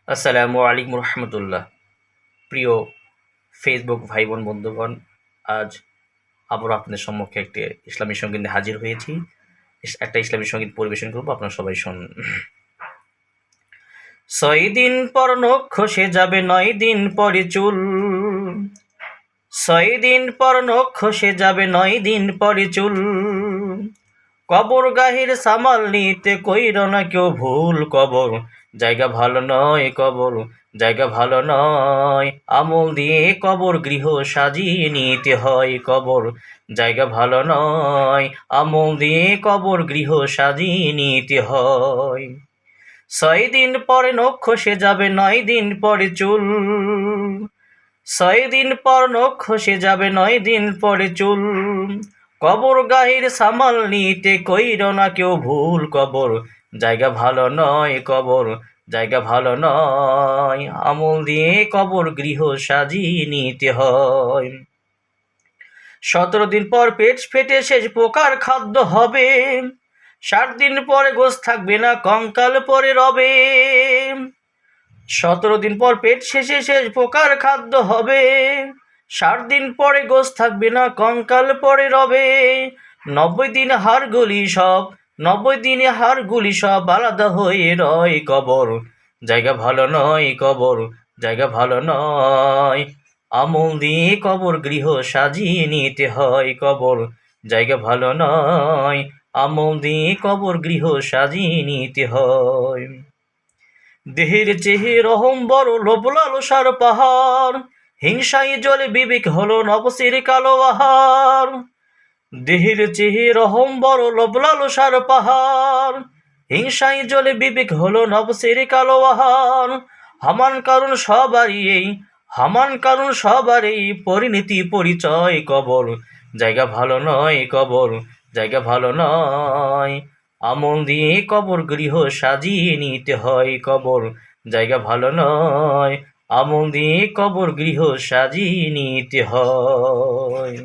আসসালামু আলাইকুম রহমতুল্লাহ। প্রিয় ফেসবুক ভাই বোন বন্ধুগণ, আজ আবারও আপনাদের সম্মুখে একটি ইসলামী সঙ্গীত নিয়ে হাজির হয়েছি। একটা ইসলামী সঙ্গীত পরিবেশন করবো, আপনারা সবাই শুনুন। 6 দিন পর নখ খসে যাবে, 9 দিন পরে চুল। 6 দিন পর নখ খসে যাবে, 9 দিন পরে চুল। কবর গাহির সামাল নিতে কইর না কেউ ভুল। কবর জায়গা ভালো নয়, কবর জায়গা ভালো নয়। আমল দিয়ে কবর গৃহ সাজিয়ে নিতে হয়। কবর জায়গা ভালো নয়, আমল দিয়ে কবর গৃহ সাজিয়ে নিতে হয়। 6 দিন পরে নখ খসে যাবে, 9 দিন পরে চুল। 6 দিন পর নখ খসে যাবে, 9 দিন পরে চুল। কবর গাহির সামাল নিতে কইর না কেউ ভুল। কবর জায়গা ভালো নয়, কবর জায়গা ভালো নয়। আমল দিয়ে কবর গৃহ সাজিয়ে নিতে হয়। 17 দিন পর পেট ফেটে শেষ পোকার খাদ্য হবে। 7 দিন পরে গোশ থাকবে না, কঙ্কাল পরে রবে। 17 দিন পর পেট শেষ পোকার খাদ্য হবে। 7 দিন পরে গোশ থাকবে না, কঙ্কাল পরে রবে। 90 দিন হাড়গুলি সব 90 দিনে হাড়গুলি সব আলাদা হয়ে রয়। কবর জায়গা ভালো নয়, কবর জায়গা ভালো নয়। আমল দিয়ে কবর গৃহ সাজিয়ে নিতে হয়। কবর জায়গা ভালো নয়, আমল দিয়ে কবর গৃহ সাজিয়ে নিতে হয়। দেহের চেহে রহম বড়, লোভ লালসার পাহাড়। হিংসায় জলে বিবেক হলো নবসের কালো আহার। দেহের চেহে রহম বড়, লোভ লালসার পাহাড়। হিংসায় জলে বিবেক হলো নবসের কালো আহার। হামান কারণ সবারই পরিণতি পরিচয়। কবর জায়গা ভালো নয়, কবর জায়গা ভালো নয়। আমল দিয়ে কবর গৃহ সাজিয়ে নিতে হয়। কবর জায়গা ভালো নয়, আমল দিয়ে কবর গৃহ সাজিয়ে নিতে হয়।